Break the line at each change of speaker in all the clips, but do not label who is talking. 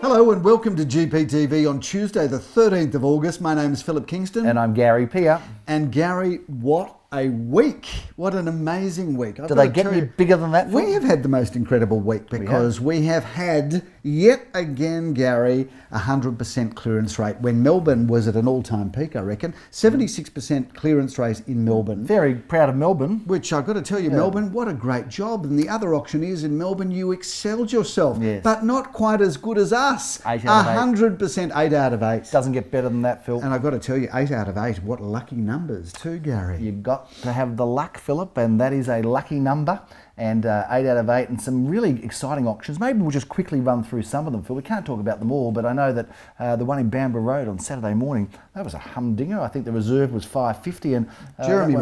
Hello and welcome to GPTV on Tuesday the 13th of August. My name is Philip Kingston.
And I'm Gary Peer.
And Gary, what a week. What an amazing week.
Do they get any bigger than that?
We have had the most incredible week because we have had, yet again, Gary, 100% clearance rate. When Melbourne was at an all-time peak, I reckon. 76% clearance rate in Melbourne.
Very proud of Melbourne.
Which I've got to tell you, Melbourne, what a great job. And the other auctioneers in Melbourne, you excelled yourself.
Yes.
But not quite as good as us.
8 out of 8.
100%, 8 out of 8.
Doesn't get better than that, Phil.
And I've got to tell you, 8 out of 8, what lucky numbers too, Gary.
You've got to have the luck, Philip, and that is a lucky number. And 8 out of 8, and some really exciting auctions. Maybe we'll just quickly run through some of them, Phil. We can't talk about them all, but I know that the one in Bamborough Road on Saturday morning, that was a humdinger. I think the reserve was $550, and
Jeremy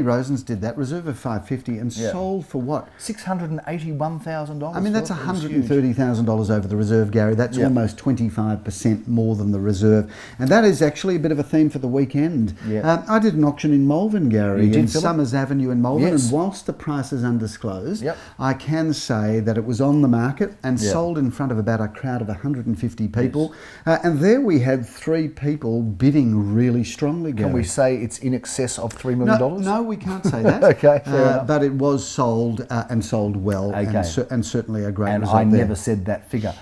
Rosens did that, reserve of $550, and sold for what?
$681,000.
I mean, that's $130,000 over the reserve, Gary. That's almost 25% more than the reserve, and that is actually a bit of a theme for the weekend. I did an auction in Malvern, Gary, in Summers Avenue in Malvern, and whilst the price is undisclosed, I can say that it was on the market and sold in front of about a crowd of 150 people. And there we had 3 people bidding really strongly, Gary.
Can we say it's in excess of $3 million?
No, we can't say that.
Okay, fair enough.
But it was sold and sold well, and certainly a great result.
And I never said that figure.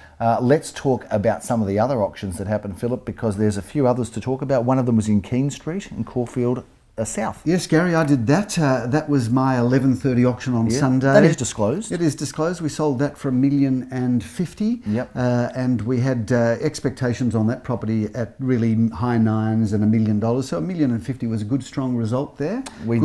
Let's talk about some of the other auctions that happened, Philip, because there's a few others to talk about. One of them was in Keene Street in Caulfield South.
Yes, Gary, I did that. That was my 11:30 auction on Sunday.
That is disclosed.
It is disclosed. We sold that for $1,050,000. And we had expectations on that property at really high nines and $1 million. So $1,050,000 was a good, strong result there.
We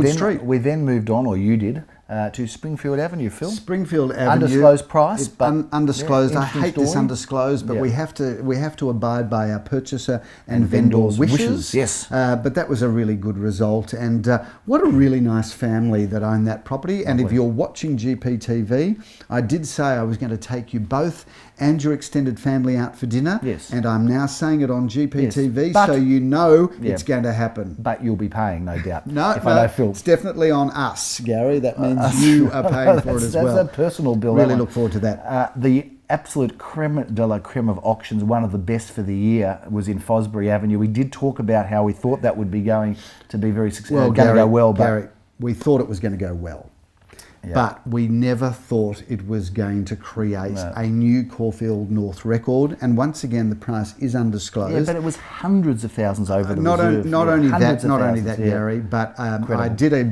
then moved on, or you did, to Springfield Avenue, Phil.
Springfield Avenue.
Undisclosed price, but
undisclosed. I hate this undisclosed, but we have to abide by our purchaser and vendor's wishes.
Yes.
But that was a really good result, and what a really nice family that owned that property. And if you're watching GPTV, I did say I was going to take you both and your extended family out for dinner.
Yes.
And I'm now saying it on GPTV, so you know it's going to happen.
But you'll be paying, no doubt.
No, it's definitely on us, Gary. That means you are paying for it as well.
That's a personal bill.
Really look forward to that.
The absolute creme de la creme of auctions, one of the best for the year, was in Fosbury Avenue. We did talk about how we thought that would be going to be very successful.
Gary, we thought it was going to go well. But we never thought it was going to create a new Caulfield North record. And once again, the price is undisclosed.
Yeah, but it was hundreds of thousands over the reserve.
Not only that, Gary, but I did a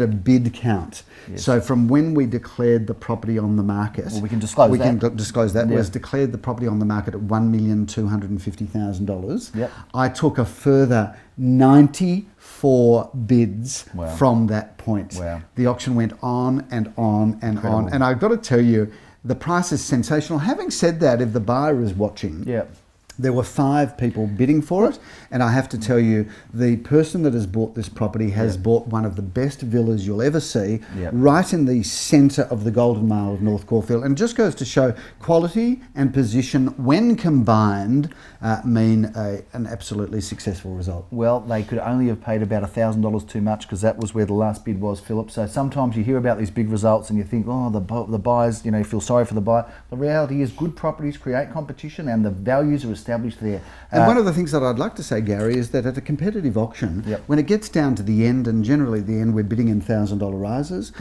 bid count. Yes. So from when we declared the property on the market,
we can disclose that.
We can disclose that. Was declared the property on the market at $1,250,000.
Yep.
I took a further 94 bids from that point.
Wow.
The auction went on and on and on. And I've got to tell you, the price is sensational. Having said that, if the buyer is watching, there were 5 people bidding for it, and I have to tell you, the person that has bought this property has bought one of the best villas you'll ever see, right in the centre of the Golden Mile of North Caulfield, and just goes to show quality and position, when combined, mean an absolutely successful result.
Well, they could only have paid about $1,000 too much, because that was where the last bid was, Philip. So sometimes you hear about these big results and you think, oh, the buyers, you feel sorry for the buyer. The reality is, good properties create competition, and the values are established there.
And one of the things that I'd like to say, Gary, is that at a competitive auction, when it gets down to the end, and generally at the end we're bidding in $1,000 rises,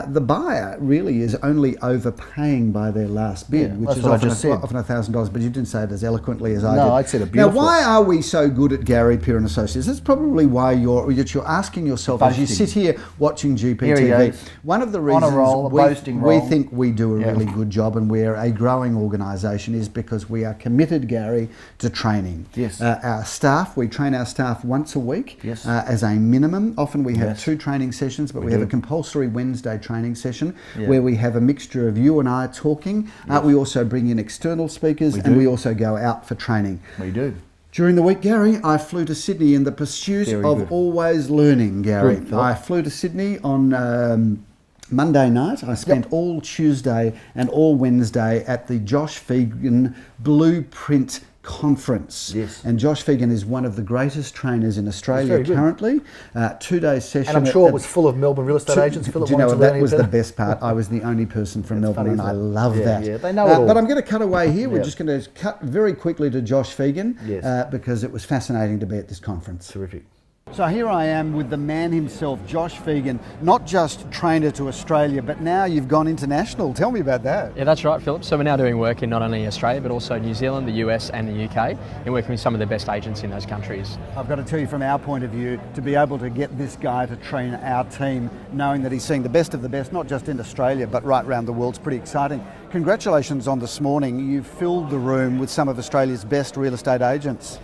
the buyer really is only overpaying by their last bid, which is often $1,000, but you didn't say it as eloquently as I did.
No, I said it beautifully.
Now, why are we so good at Gary Peer and Associates? That's probably why you're asking yourself as you sit here watching GPTV. One of the reasons we think we do a really good job, and we're a growing organisation, is because we are committed, Gary, to training.
Yes.
Our staff, we train our staff once a week as a minimum. Often we have 2 training sessions, but we have a compulsory Wednesday training session where we have a mixture of you and I talking. We also bring in external speakers, and we also go out for training.
We do.
During the week, Gary, I flew to Sydney in the pursuit of always learning, Gary. I flew to Sydney on Monday night. I spent all Tuesday and all Wednesday at the Josh Fegan Blueprint conference.
Yes.
And Josh Fegan is one of the greatest trainers in Australia currently. 2-day session.
And I'm sure it was full of Melbourne real estate agents.
Do you know what? That was the best part. I was the only person from Melbourne, and I love that.
Yeah, they know it all.
But I'm going to cut away here. We're just going to cut very quickly to Josh Fegan because it was fascinating to be at this conference.
Terrific.
So here I am with the man himself, Josh Fegan, not just trainer to Australia, but now you've gone international. Tell me about that.
Yeah, that's right, Philip. So we're now doing work in not only Australia, but also New Zealand, the US and the UK, and working with some of the best agents in those countries.
I've got to tell you, from our point of view, to be able to get this guy to train our team, knowing that he's seeing the best of the best, not just in Australia, but right around the world, is pretty exciting. Congratulations on this morning. You filled the room with some of Australia's best real estate agents.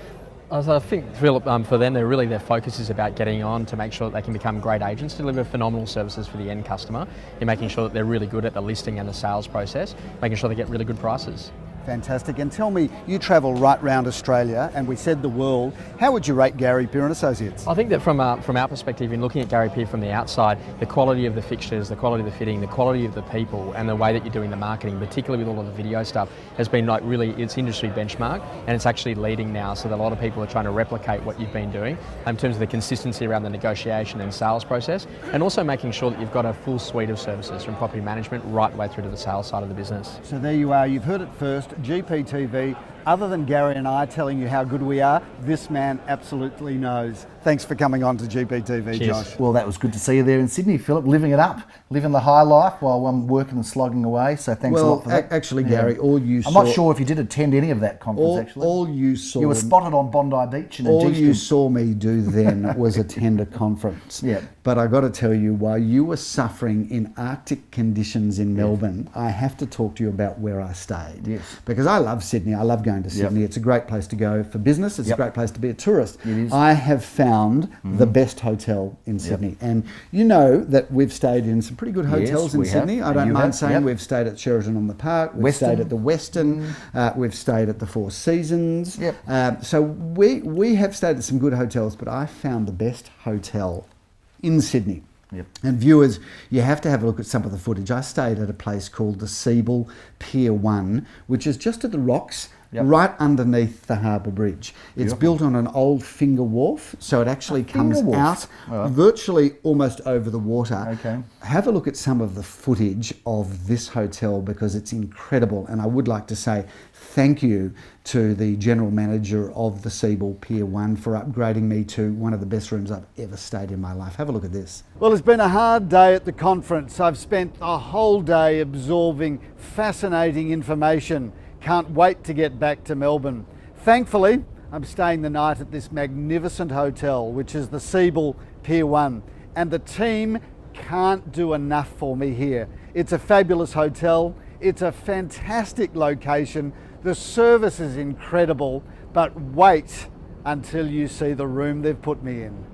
I think, Philip, for them, their focus is about getting on to make sure that they can become great agents, deliver phenomenal services for the end customer, and making sure that they're really good at the listing and the sales process, making sure they get really good prices.
Fantastic. And tell me, you travel right round Australia, and we said the world. How would you rate Gary Peer and Associates?
I think that from our perspective, in looking at Gary Peer from the outside, the quality of the fixtures, the quality of the fitting, the quality of the people, and the way that you're doing the marketing, particularly with all of the video stuff, has been like really, it's industry benchmark, and it's actually leading now, so that a lot of people are trying to replicate what you've been doing in terms of the consistency around the negotiation and sales process, and also making sure that you've got a full suite of services from property management right the way through to the sales side of the business.
So there you are, you've heard it first. GPTV, other than Gary and I telling you how good we are, this man absolutely knows. Thanks for coming on to GPTV,
Cheers.
Josh.
Well, that was good to see you there in Sydney, Philip, living it up, living the high life while I'm working and slogging away. So thanks a lot for that.
Actually, Gary, all you
I'm
saw...
not sure if you did attend any of that conference, actually.
All you saw...
You were spotted on Bondi Beach in a
All
G-string.
you saw me do then was attend a conference.
Yeah.
But I got to tell you, while you were suffering in Arctic conditions in Melbourne, I have to talk to you about where I stayed.
Yes.
Because I love Sydney. I love going to Sydney. It's a great place to go for business. It's a great place to be a tourist.
It is.
I have found the best hotel in Sydney. And you know that we've stayed in some pretty good hotels in
we
Sydney.
have.
I
And
don't
you
mind
have.
saying we've stayed at Sheraton on the Park, we've
Westin.
stayed at the Westin, we've stayed at the Four Seasons.
Yep.
So we have stayed at some good hotels, but I found the best hotel in Sydney.
Yep.
And viewers, you have to have a look at some of the footage. I stayed at a place called the Seabull Pier 1, which is just at the rocks, right underneath the harbour bridge. It's built on an old finger wharf, so it actually comes out virtually almost over the water.
Okay.
Have a look at some of the footage of this hotel because it's incredible. And I would like to say thank you to the general manager of the Seabull Pier 1 for upgrading me to one of the best rooms I've ever stayed in my life. Have a look at this. Well, it's been a hard day at the conference. I've spent a whole day absorbing fascinating information. Can't wait to get back to Melbourne. Thankfully, I'm staying the night at this magnificent hotel, which is the Seabull Pier 1, and the team can't do enough for me here. It's a fabulous hotel. It's a fantastic location. The service is incredible, but wait until you see the room they've put me in.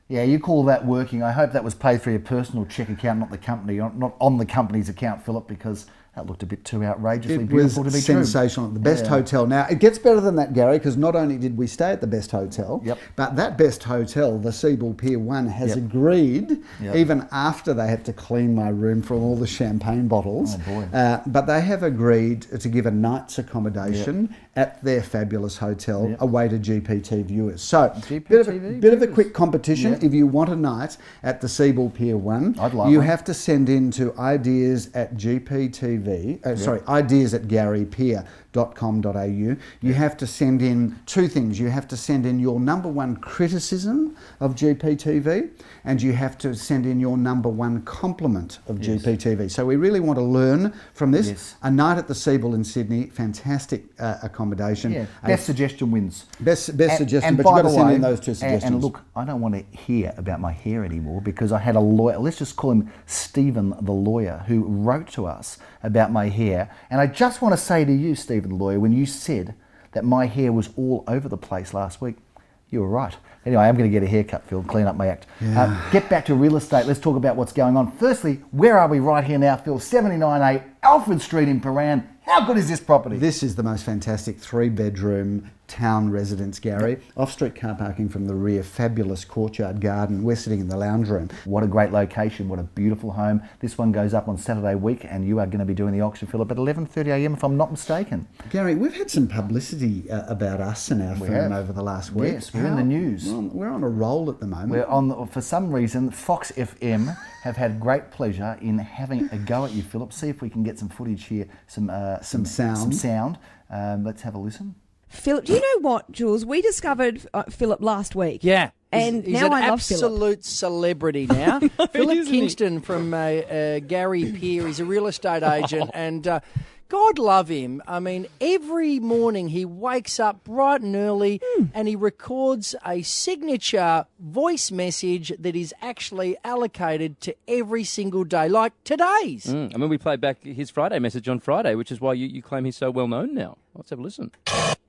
Yeah, you call that working. I hope that was paid through your personal check account, not the company, not on the company's account, Philip, because that looked a bit too outrageously beautiful to be true. It was sensational. The best hotel. Now, it gets better than that, Gary, because not only did we stay at the best hotel, but that best hotel, the Seabull Pier 1, has agreed, even after they had to clean my room from all the champagne bottles, but they have agreed to give a night's accommodation at their fabulous hotel away to GPT viewers. So, bit of a quick competition. If you want a night at the Seabull Pier 1, you have to send in to ideas at GPTV. Ideas at garypeer.com.au. You have to send in two things. You have to send in your number one criticism of GPTV, and you have to send in your number one compliment of GPTV. So we really want to learn from this. A night at the Seabull in Sydney, fantastic accommodation. Best suggestion wins.
Best suggestion, but you've got to send in those two suggestions.
And look, I don't want to hear about my hair anymore because I had a lawyer, let's just call him Stephen the lawyer, who wrote to us about my hair. And I just want to say to you, Stephen the lawyer, when you said that my hair was all over the place last week, you were right. Anyway, I'm going to get a haircut, Phil, clean up my act. Get back to real estate. Let's talk about what's going on. Firstly, where are we right here now, Phil? 79A Alfred Street in Paran. How good is this property?
This is the most fantastic 3-bedroom town residents, Gary. Off-street car parking from the rear, fabulous courtyard garden. We're sitting in the lounge room.
What a great location, what a beautiful home. This one goes up on Saturday week, and you are going to be doing the auction, Philip, at 11:30 a.m. if I'm not mistaken.
Gary, we've had some publicity about us and our firm over the last week.
Yes, we're in the news.
We're on a roll at the moment.
We're on, for some reason, Fox FM have had great pleasure in having a go at you, Philip. See if we can get some footage here, some sound. Let's have a listen.
Philip, do you know what, Jules? We discovered Philip last week.
Yeah.
And
he's
now
an
I love Philip.
absolute celebrity now. Philip Kingston from Gary Pier. He's a real estate agent, and God love him. I mean, every morning he wakes up bright and early and he records a signature voice message that is actually allocated to every single day, like today's.
I mean, we played back his Friday message on Friday, which is why you claim he's so well known now. Let's have a listen.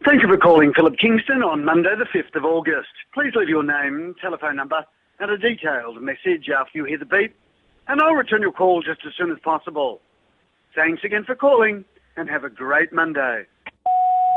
Thank you for calling Philip Kingston on Monday the 5th of August. Please leave your name, telephone number and a detailed message after you hear the beep, and I'll return your call just as soon as possible. Thanks again for calling and have a great Monday.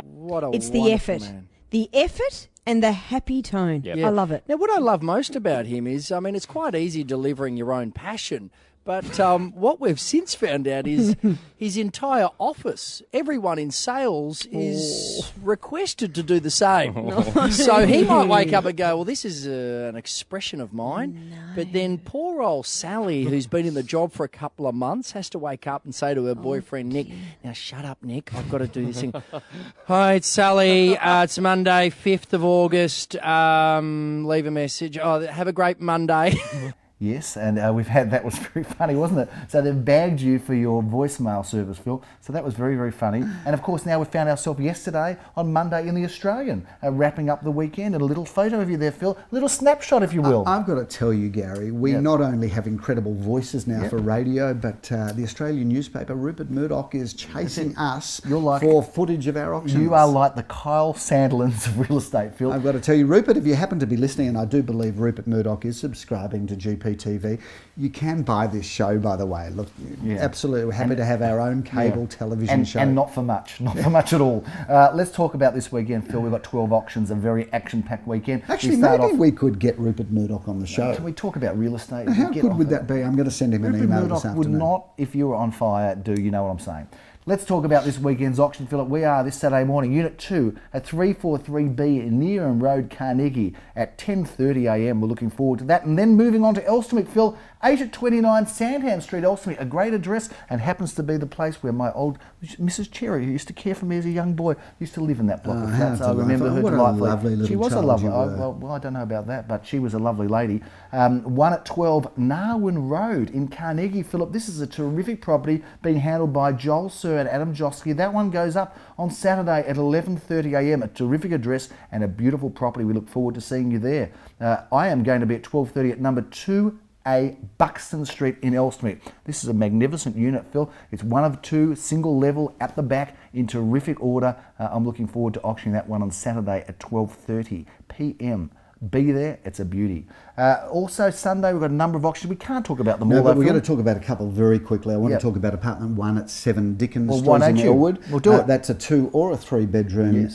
What a
It's the effort.
man.
The effort and the happy tone.
Yeah.
I love it.
Now, what I love most about him is, I mean, it's quite easy delivering your own passion. But what we've since found out is his entire office, everyone in sales is requested to do the same. So he might wake up and go, well, this is an expression of mine. No. But then poor old Sally, who's been in the job for a couple of months, has to wake up and say to her boyfriend, Nick, now shut up, Nick, I've got to do this thing. Hi, it's Sally. It's Monday, 5th of August. Leave a message. Oh, have a great Monday.
Yes, and we've had, that was very funny, wasn't it? So they've bagged you for your voicemail service, Phil. So that was very, very funny. And of course, now we found ourselves yesterday on Monday in the Australian, wrapping up the weekend. And a little photo of you there, Phil. A little snapshot, if you will.
I've got to tell you, Gary, we not only have incredible voices now for radio, but the Australian newspaper, Rupert Murdoch, is chasing us for footage of our auctions.
You are like the Kyle Sandilands of real estate, Phil.
I've got to tell you, Rupert, if you happen to be listening, and I do believe Rupert Murdoch is subscribing to GPTV, you can buy this show, by the way. Look, absolutely, we're happy to have our own cable television show.
And not for much, not for much at all. Let's talk about this weekend, Phil. We've got 12 auctions, a very action-packed weekend.
Actually, maybe we could get Rupert Murdoch on the show.
Can we talk about real estate?
How good would that be? I'm going to send him an email this afternoon.
Rupert Murdoch would not, if you were on fire, do you know what I'm saying? Let's talk about this weekend's auction, Philip. We are this Saturday morning, Unit 2 at 343B in Neeran Road, Carnegie at 10:30am. We're looking forward to that. And then moving on to Elsternwick, Phil, 8 at 29 Sandham Street, Elsternwick, a great address, and happens to be the place where my old Mrs. Cherry, who used to care for me as a young boy, used to live in that block of flats. I remember her delightfully.
Lovely little
she was a
child
lovely.
you were.
Well, I don't know about that, but she was a lovely lady. 1 at 12 Narwin Road in Carnegie, Philip. This is a terrific property being handled by Joel Sir and Adam Josky. That one goes up on Saturday at 11:30am. A terrific address and a beautiful property. We look forward to seeing you there. I am going to be at 12:30 at number 2A Buxton Street in Elsternwick. This is a magnificent unit, Phil. It's one of two, single level at the back in terrific order. I'm looking forward to auctioning that one on Saturday at 12:30pm. Be there, it's a beauty. Also Sunday we've got a number of auctions. We can't talk about them all.
No, but we're going to talk about a couple very quickly. I want to talk about apartment 1 at 7 Dickens Street in Elwood.
We'll do it.
That's a 2 or a 3 bedroom,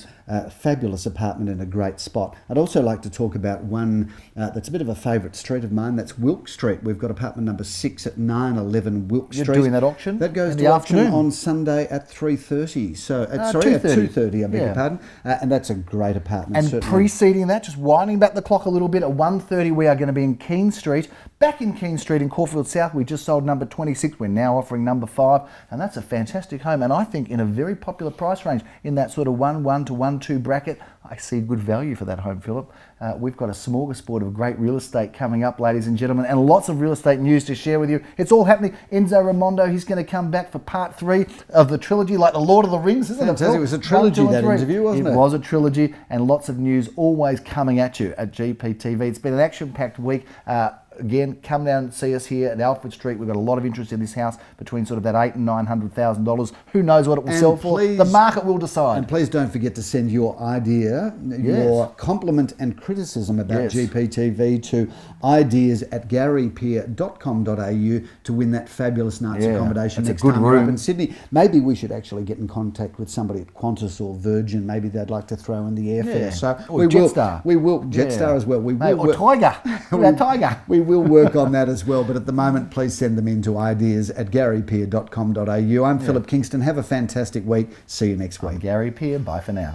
fabulous apartment in a great spot. I'd also like to talk about one that's a bit of a favourite street of mine. That's Wilk Street. We've got apartment number 6 at 911 Wilk Street.
You're doing that auction?
That goes
in
to
the
auction
afternoon
on Sunday at 3:30. So at 2:30. I beg your pardon. And that's a great apartment.
And
certainly.
preceding that, just winding back the clock a little bit, at 1:30 we are going to be in Keene Street. Back in Keene Street in Caulfield South, we just sold number 26. We're now offering number 5, and that's a fantastic home. And I think in a very popular price range, in that sort of 1.1 to 1.2 bracket, I see good value for that home, Philip. We've got a smorgasbord of great real estate coming up, ladies and gentlemen, and lots of real estate news to share with you. It's all happening. Enzo Raimondo, he's going to come back for part 3 of the trilogy, like the Lord of the Rings, isn't it, Phil?
It was a trilogy, that interview, wasn't it?
It was a trilogy, and lots of news always coming at you at GPTV. It's been an action-packed week. again, come down and see us here at Alfred Street. We've got a lot of interest in this house between sort of that $800,000 and $900,000. Who knows what it will
And
sell for?
please-
The market will decide.
And please don't forget to send your idea, your compliment and criticism about GPTV to ideas@garypeer.com.au to win that fabulous night's accommodation
It's a
next
good
time we're up
room.
in Sydney. Maybe we should actually get in contact with somebody at Qantas or Virgin. Maybe they'd like to throw in the airfare.
Yeah.
So
Or
we
Jetstar.
will Jetstar as well. We
Mate,
will
or Tiger. What about Tiger?
We will work on that as well. But at the moment, please send them in to ideas@garypeer.com.au. I'm Philip Kingston. Have a fantastic week. See you next week.
Gary Peer. Bye for now.